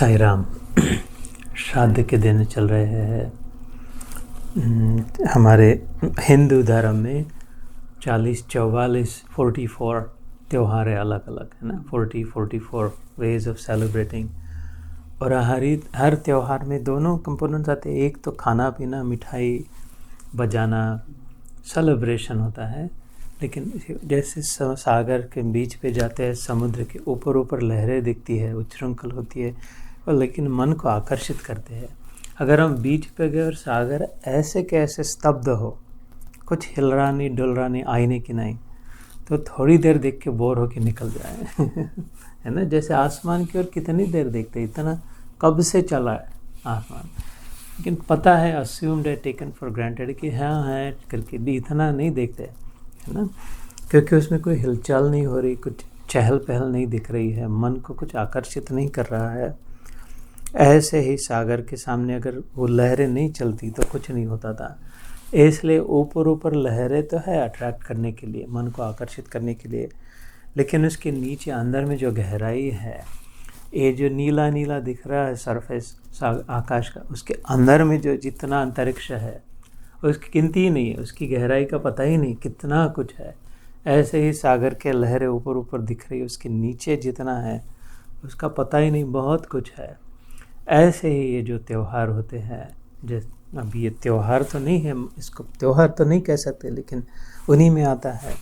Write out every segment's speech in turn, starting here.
साई राम। श्राद्ध के दिन चल रहे हैं। हमारे हिंदू धर्म में 40, 44, 44 त्यौहार है, अलग अलग है ना, 44 वेज ऑफ सेलिब्रेटिंग। और हर त्यौहार में दोनों कंपोनेंट्स आते हैं। एक तो खाना पीना, मिठाई बजाना, सेलिब्रेशन होता है। लेकिन जैसे सागर के बीच पे जाते हैं, समुद्र के ऊपर ऊपर लहरें दिखती है, उच्छृंखल होती है, और लेकिन मन को आकर्षित करते हैं। अगर हम बीच पे गए और सागर ऐसे के ऐसे स्तब्ध हो, कुछ हिल रहा नहीं, डुल रहा नहीं, आईने की नहीं, तो थोड़ी देर देख के बोर होके निकल जाए है ना। जैसे आसमान की ओर कितनी देर देखते, इतना कब से चला है आसमान, लेकिन पता है, अस्यूम्ड है, टेकन फॉर ग्रांटेड कि हाँ है करके भी इतना नहीं देखते है ना, क्योंकि उसमें कोई हिलचाल नहीं हो रही, कुछ चहल पहल नहीं दिख रही है, मन को कुछ आकर्षित नहीं कर रहा है। ऐसे ही सागर के सामने अगर वो लहरें नहीं चलती तो कुछ नहीं होता था। इसलिए ऊपर ऊपर लहरें तो है अट्रैक्ट करने के लिए, मन को आकर्षित करने के लिए, लेकिन उसके नीचे अंदर में जो गहराई है, ये जो नीला नीला दिख रहा है सरफेस आकाश का, उसके अंदर में जो जितना अंतरिक्ष है उसकी गिनती ही नहीं है, उसकी गहराई का पता ही नहीं कितना कुछ है। ऐसे ही सागर के लहरें ऊपर ऊपर दिख रही है, उसके नीचे जितना है उसका पता ही नहीं, बहुत कुछ है। ऐसे ही ये जो त्यौहार होते हैं, जैसे अभी ये त्यौहार तो नहीं है, इसको त्यौहार तो नहीं कह सकते, लेकिन उन्हीं में आता है।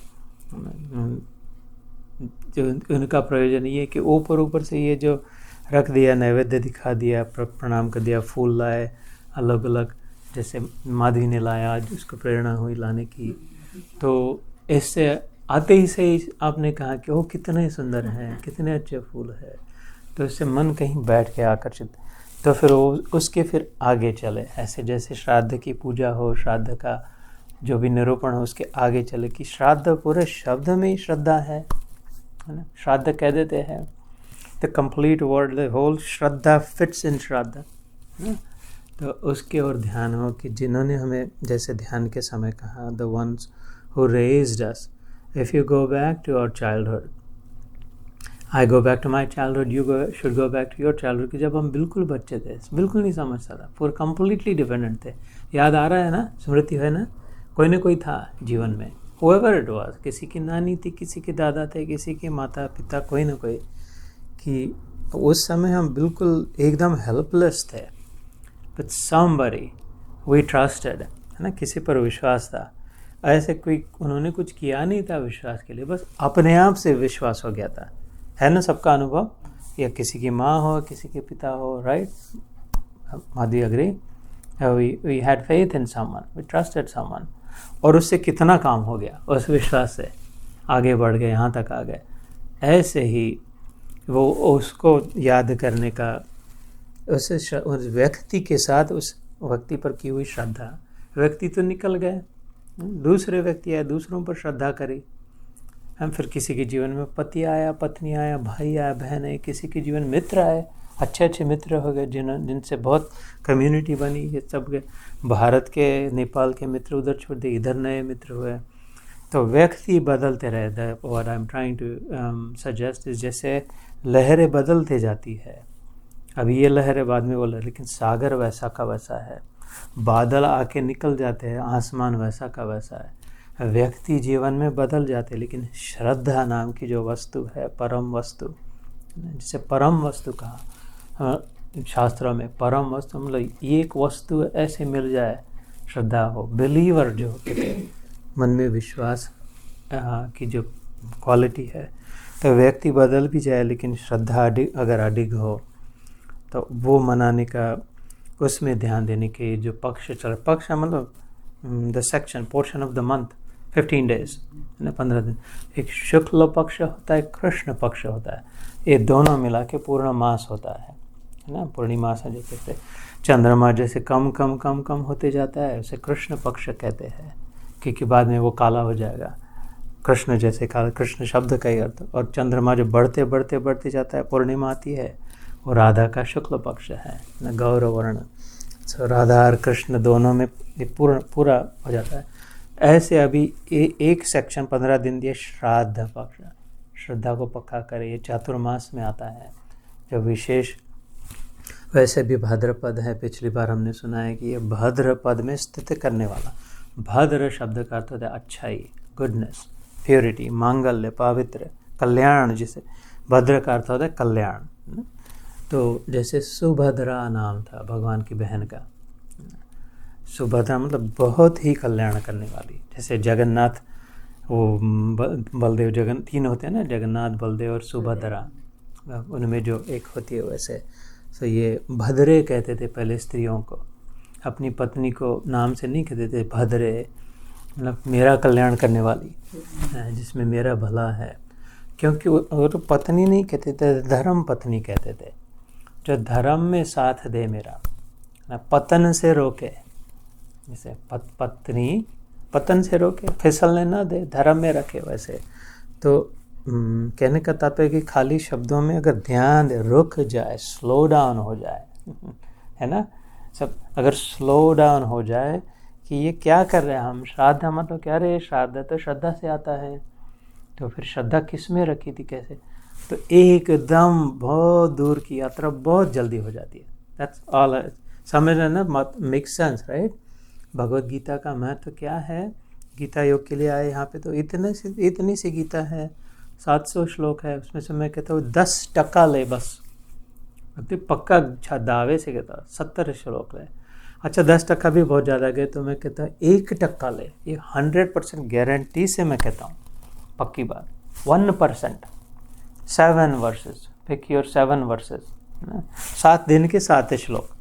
जो उनका प्रयोजन ये है कि ऊपर ऊपर से ये जो रख दिया, नैवेद्य दिखा दिया, प्रणाम कर दिया, फूल लाए अलग अलग, जैसे माधवी ने लाया, आज उसको प्रेरणा हुई लाने की, तो इससे आते ही से ही आपने कहा कि वो कितने सुंदर हैं, कितने अच्छे फूल हैं, तो इससे मन कहीं बैठ के आकर्षित, तो फिर वो उसके फिर आगे चले। ऐसे जैसे श्राद्ध की पूजा हो, श्राद्ध का जो भी निरूपण हो, उसके आगे चले कि श्राद्ध पूरे शब्द में ही श्रद्धा है ना। श्राद्ध कह देते हैं the complete word, the whole shraddha fits in shraddh, तो उसके ओर ध्यान हो कि जिन्होंने हमें, जैसे ध्यान के समय कहा, the ones who raised us, if you go back to our childhood, I go back to my childhood, you should go back to your childhood, कि जब हम बिल्कुल बच्चे थे, बिल्कुल नहीं समझता था, पूरे कम्प्लीटली डिपेंडेंट थे। याद आ रहा है ना, स्मृति है ना, कोई ना कोई था जीवन में, whoever it was, किसी की नानी थी, किसी के दादा थे, किसी के माता पिता, कोई ना कोई, कि उस समय हम बिल्कुल एकदम हेल्पलेस थे, but somebody we trusted, है ना, किसी पर विश्वास था। ऐसे कोई उन्होंने कुछ किया नहीं था विश्वास के लिए, बस अपने आप से विश्वास हो गया था, है ना, सबका अनुभव, या किसी की माँ हो, किसी के पिता हो, right, Madhavi agree, we had faith in someone, we trusted someone, और उससे कितना काम हो गया, उस विश्वास से आगे बढ़ गए, यहाँ तक आ गए। ऐसे ही वो उसको याद करने का, उस व्यक्ति के साथ उस व्यक्ति पर की हुई श्रद्धा, व्यक्ति तो निकल गए, दूसरे व्यक्ति आए, दूसरों पर श्रद्धा करी। हम फिर किसी के जीवन में पति आया, पत्नी आया, भाई आया, बहन है, किसी के जीवन मित्र आए, अच्छे अच्छे मित्र हो गए, जिनसे बहुत कम्युनिटी बनी। ये सब के भारत के, नेपाल के मित्र उधर छोड़ दिए, इधर नए मित्र हुए, तो व्यक्ति बदलते रहे। What I am trying to suggest is, जैसे लहरें बदलते जाती है, अभी ये लहरें बाद में बोला, लेकिन सागर वैसा का वैसा है, बादल आके निकल जाते हैं, आसमान वैसा का वैसा है, व्यक्ति जीवन में बदल जाते, लेकिन श्रद्धा नाम की जो वस्तु है, परम वस्तु, जिसे परम वस्तु कहा शास्त्रों में, परम वस्तु मतलब एक वस्तु ऐसे मिल जाए, श्रद्धा हो, बिलीवर जो मन में विश्वास की जो क्वालिटी है, तो व्यक्ति बदल भी जाए, लेकिन श्रद्धा अगर अडिग हो, तो वो मनाने का, उसमें ध्यान देने के जो पक्ष चल, पक्ष मतलब the section, portion of the month, 15 days, 15 दिन, एक शुक्ल पक्ष होता है, कृष्ण पक्ष होता है, ये दोनों मिला के पूर्ण मास होता है ना। पूर्णिमास है, जैसे चंद्रमा जैसे कम कम कम कम होते जाता है, उसे कृष्ण पक्ष कहते हैं, क्योंकि बाद में वो काला हो जाएगा। कृष्ण जैसे काला, कृष्ण शब्द का ही अर्थ, और चंद्रमा जो बढ़ते बढ़ते बढ़ते जाता है, पूर्णिमा आती है, वो राधा का शुक्ल पक्ष है ना, गौर वर्ण, सो राधा और कृष्ण दोनों में ये पूरा हो जाता है। ऐसे अभी एक सेक्शन 15 दिन दिए श्राद्ध पक्ष, श्रद्धा को पक्का करे, ये चातुर्मास में आता है, जब विशेष वैसे भी भाद्रपद है, पिछली बार हमने सुना है कि ये भाद्रपद में स्थित करने वाला। भाद्र शब्द का अर्थ होता है अच्छाई, गुडनेस, प्योरिटी, मांगल्य, पवित्र, कल्याण। जिसे भद्र का अर्थ होता है कल्याण। तो जैसे सुभद्रा नाम था भगवान की बहन का, सुभद्रा मतलब बहुत ही कल्याण करने वाली। जैसे जगन्नाथ, वो बलदेव जगन तीन होते हैं ना, जगन्नाथ, बलदेव और सुभद्रा, उनमें जो एक होती है वैसे। तो ये भद्रे कहते थे पहले स्त्रियों को, अपनी पत्नी को नाम से नहीं कहते थे भद्रे, मतलब मेरा कल्याण करने वाली, जिसमें मेरा भला है। क्योंकि वो तो पत्नी नहीं कहते थे, धर्म पत्नी कहते थे, जो धर्म में साथ दे मेरा, पतन से रोके। जैसे पत्नी पतन से रोके, फिसलने ना दे, धर्म में रखे। वैसे तो कहने का तात्पर्य कि खाली शब्दों में अगर ध्यान दे, रुक जाए, स्लो डाउन हो जाए, है ना। सब अगर स्लो डाउन हो जाए कि ये क्या कर रहे हैं हम, श्राद्ध मतलब क्या रहे, श्राद्ध तो श्रद्धा से आता है, तो फिर श्रद्धा किस में रखी थी, कैसे, तो एकदम बहुत दूर की यात्रा बहुत जल्दी हो जाती है। दैट्स ऑल, समझना ना, make sense, right. Bhagavad Gita का महत्व क्या है, गीता योग के लिए आए यहाँ पे तो इतनी सी गीता है, 700 श्लोक है, उसमें से मैं कहता हूँ 10% ले बस, अभी पक्का दावे से कहता हूँ 70 श्लोक ले। अच्छा 10% भी बहुत ज़्यादा गए तो मैं कहता हूँ 1% ले, ये 100% गारंटी से मैं कहता हूँ, पक्की बात। 1%, 7 वर्सेस, पिक योर 7 वर्सेस, 7 दिन के 7 श्लोक।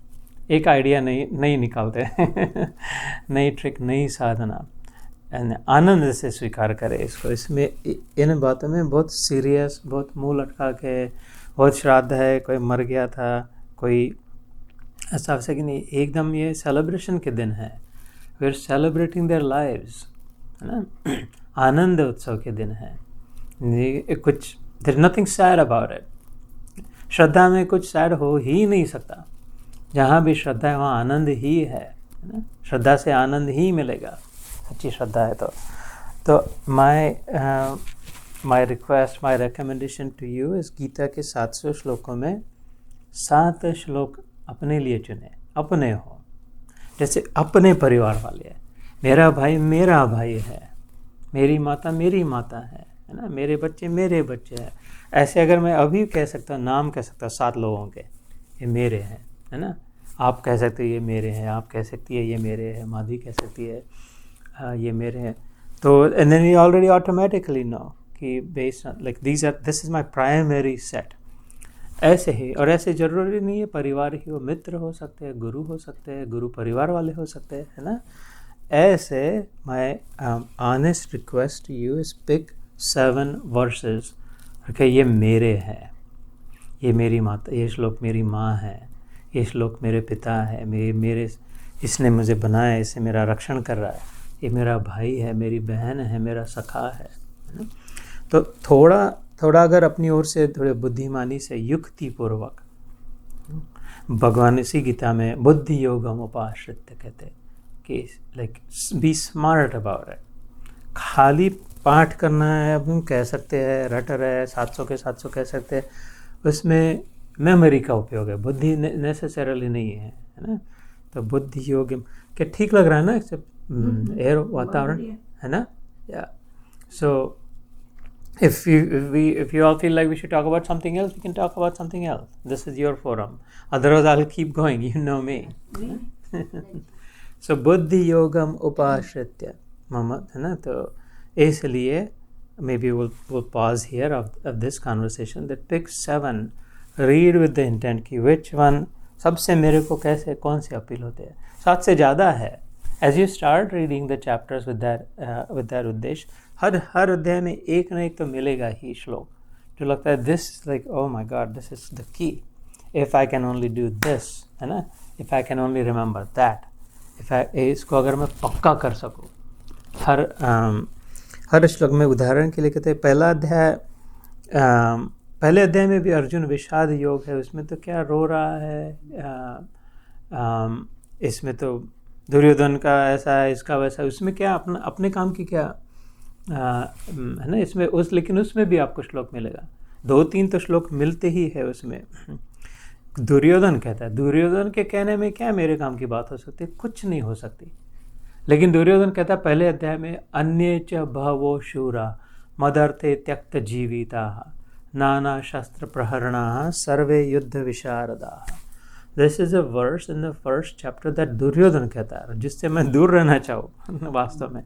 एक आइडिया नहीं निकालते नई ट्रिक, नई साधना, आनंद से स्वीकार करें इसको। इसमें इन बातों में बहुत सीरियस, बहुत मुंह लटका के, बहुत श्राद्ध है, कोई मर गया था, कोई ऐसा वैसा कि नहीं, एकदम ये सेलिब्रेशन के दिन है, we are celebrating their lives, है ना, आनंद उत्सव के दिन है। कुछ there is nothing sad about it. श्रद्धा में कुछ सैड हो ही नहीं सकता, जहाँ भी श्रद्धा है वहाँ आनंद ही है ना, श्रद्धा से आनंद ही मिलेगा, अच्छी श्रद्धा है तो my request, my recommendation to you इस गीता के 700 श्लोकों में 7 श्लोक अपने लिए चुने, अपने हो, जैसे अपने परिवार वाले हैं। मेरा भाई मेरा भाई है, मेरी माता मेरी माता है ना, मेरे बच्चे हैं। ऐसे अगर मैं अभी कह सकता, नाम कह सकता 7 लोगों के, ये मेरे हैं, है ना। आप कह सकते हैं ये मेरे हैं, आप कह सकती है ये मेरे हैं, माधवी कह सकती है ये मेरे हैं। तो and then you already automatically know कि based like this is my primary set. ऐसे ही, और ऐसे ज़रूरी नहीं है परिवार ही हो, मित्र हो सकते हैं, गुरु हो सकते हैं, गुरु परिवार वाले हो सकते हैं, है ना। ऐसे my honest request you is pick 7 verses, okay, ये मेरे हैं, ये मेरी माता, ये श्लोक मेरी माँ है, ये श्लोक मेरे पिता है, मेरे इसने मुझे बनाया, इससे मेरा रक्षण कर रहा है, ये मेरा भाई है, मेरी बहन है, मेरा सखा है। तो थोड़ा अगर अपनी ओर से थोड़े बुद्धिमानी से युक्तिपूर्वक, भगवान इसी गीता में बुद्धि योगम उपाश्रित्य कहते कि like be smart about it. खाली पाठ करना है, अब हम कह सकते हैं रट रहे 700 के 700 कह सकते हैं, उसमें मेमोरी का उपयोग है, बुद्धि नेसेसरली नहीं है ना। तो बुद्धि योग क्या ठीक लग रहा है ना, एयर वातावरण है ना, या सो if you all feel like we should talk about something else, we can talk about something else. This is your forum. Otherwise, I'll keep going. You know me. So buddhi yogam upashritya mama, है ना। तो इसलिए maybe we'll pause here of this conversation. That pick 7, read with the intent कि which one सबसे मेरे को कैसे कौन से अपील होते हैं। 7 से ज़्यादा है। As you start reading the chapters with that उद्देश्य, हर अध्याय में एक ना एक तो मिलेगा ही श्लोक जो लगता है this like oh my God, this is the key, if I can only do this, है ना, if I can only remember that, इसको अगर मैं पक्का कर सकूँ। हर श्लोक में उदाहरण के लिए कहते हैं, पहले अध्याय में भी अर्जुन विषाद योग है, उसमें तो क्या रो रहा है, इसमें तो दुर्योधन का ऐसा है, इसका वैसा, उसमें क्या अपने काम की क्या है ना, इसमें लेकिन उसमें भी आपको श्लोक मिलेगा, 2-3 तो श्लोक मिलते ही है उसमें। दुर्योधन कहता है, दुर्योधन के कहने में क्या मेरे काम की बात हो सकती है? कुछ नहीं हो सकती। लेकिन दुर्योधन कहता है पहले अध्याय में, अन्ये च बहवो शूरा मदर्थे त्यक्त जीविता नाना शस्त्र प्रहरणा सर्वे युद्ध विशारदा। This is a verse in the first chapter that Duryodhan कहता है, जिससे मैं दूर रहना चाहूँ वास्तव में।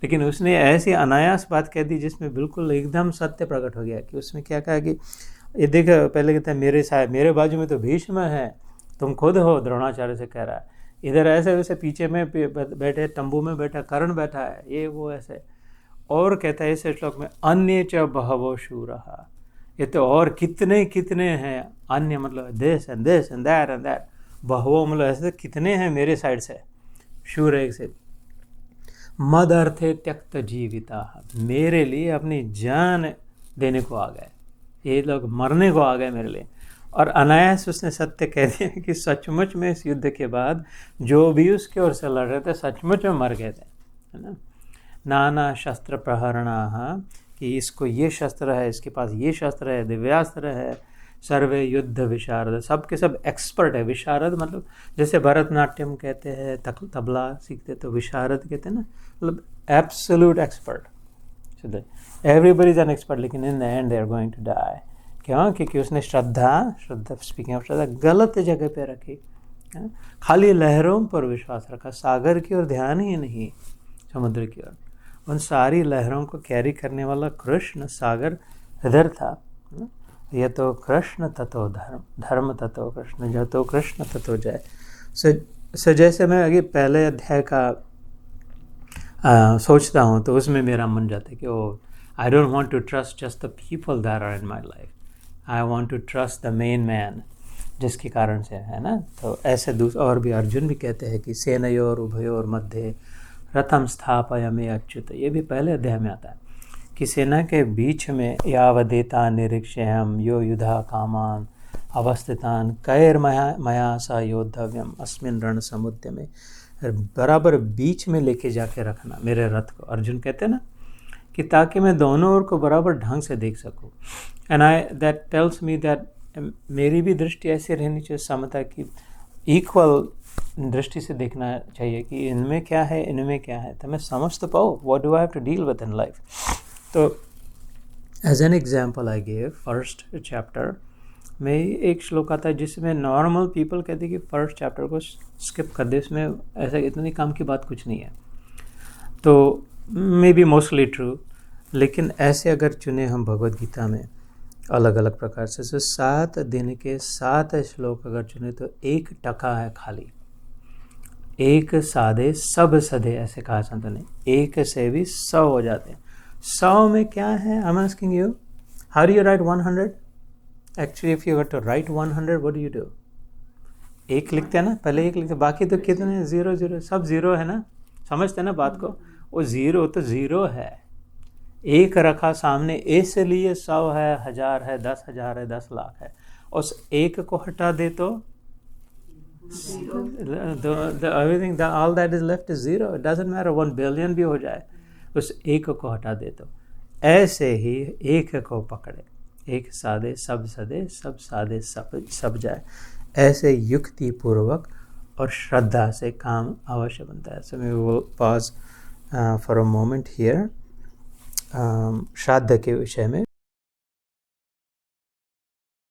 लेकिन उसने ऐसी अनायास बात कह दी जिसमें बिल्कुल एकदम सत्य प्रकट हो गया। कि उसमें क्या कहा कि ये देख, पहले कहता है मेरे बाजू में तो भीष्म है, तुम खुद हो, द्रोणाचार्य से कह रहा है। इधर ऐसे वैसे पीछे में बैठे, तंबू में बैठा कर्ण बैठा है, ये वो ऐसे। और कहता है इस श्लोक में, अन्य च बहवो शूरः, ये तो और कितने कितने हैं। अन्य मतलब this and that and that, बहवो मतलब ऐसे कितने हैं मेरे साइड से, शूर एक से। मद अर्थे त्यक्त जीविता, मेरे लिए अपनी जान देने को आ गए, ये लोग मरने को आ गए मेरे लिए। और अनायास उसने सत्य कह दिया कि सचमुच में इस युद्ध के बाद जो भी उसके ओर से लड़ रहे थे सचमुच में मर गए थे, है ना। नाना शस्त्र प्रहरणा, कि इसको ये शस्त्र है, इसके पास ये शस्त्र है, दिव्यास्त्र है। सर्वे युद्ध विशारद, सब के सब एक्सपर्ट है। विशारद मतलब जैसे भरतनाट्यम कहते हैं, तबला सीखते तो विशारद कहते हैं ना, मतलब absolute expert. Everybody is an expert, लेकिन in the end they are going to die. क्यों? क्योंकि उसने श्रद्धा स्पीकिंग ऑफ श्रद्धा गलत जगह पे रखी, खाली लहरों पर विश्वास रखा, सागर की ओर ध्यान ही नहीं, समुद्र की ओर। उन सारी लहरों को कैरी करने वाला कृष्ण सागर इधर था। यह तो कृष्ण ततो धर्म, धर्म ततो कृष्ण, जो तो कृष्ण ततो जय। सो जैसे मैं आगे पहले अध्याय का सोचता हूँ तो उसमें मेरा मन जाता है कि oh, I don't want to trust just the people that are in my life, I want to trust the main man, जिसके कारण से, है ना। तो ऐसे और भी अर्जुन भी कहते हैं कि सेनयोर उभयोर मध्य रथम स्थापयामि अच्युत, ये भी पहले अध्याय में आता है कि सेना के बीच में यावदेता निरीक्ष्यहम यो युधा कामान अवस्थितान कैर्मया सा योद्धव्यम अस्मिन् रण समुद्र में, बराबर बीच में लेके जाके रखना मेरे रथ को। अर्जुन कहते हैं ना कि ताकि मैं दोनों ओर को बराबर ढंग से देख सकूं। And I that tells me that मेरी भी दृष्टि ऐसी रहनी चाहिए, समता की इक्वल दृष्टि से देखना चाहिए कि इनमें क्या है, इनमें क्या है, तो मैं समझ तो पाऊँ what do I have to deal with in life. तो as an example I give first chapter में एक श्लोक आता है जिसमें नॉर्मल पीपल कहते हैं कि फर्स्ट चैप्टर को स्किप कर दे, इसमें ऐसा इतनी काम की बात कुछ नहीं है। तो मे बी मोस्टली ट्रू, लेकिन ऐसे अगर चुने हम भगवद गीता में अलग अलग प्रकार से, तो 7 दिन के 7 श्लोक अगर चुने तो 1% है खाली। एक साधे सब सधे, ऐसे कहा संत ने, एक से भी 100 हो जाते हैं। 100 में क्या है? I am asking you, how do you write 100? Actually if you were to write 100 what do you do? एक लिखते हैं ना, पहले एक लिखते, बाकी तो कितने 0 0 सब 0 है ना, समझते हैं ना बात को। वो 0 तो 0 है, एक रखा सामने, इसलिए 100 है, 1000 है, 10,000 है, 10 लाख है। उस एक को हटा दे तो everything, all that is left is 0. It doesn't matter 1 billion भी हो जाए, उस एक को हटा दे तो। ऐसे ही एक को पकड़े, एक साधे सब सदे, सब साधे सब जाए, ऐसे युक्ति पूर्वक और श्रद्धा से काम अवश्य बनता है। So we will pause for a moment here, श्राद्ध के विषय में।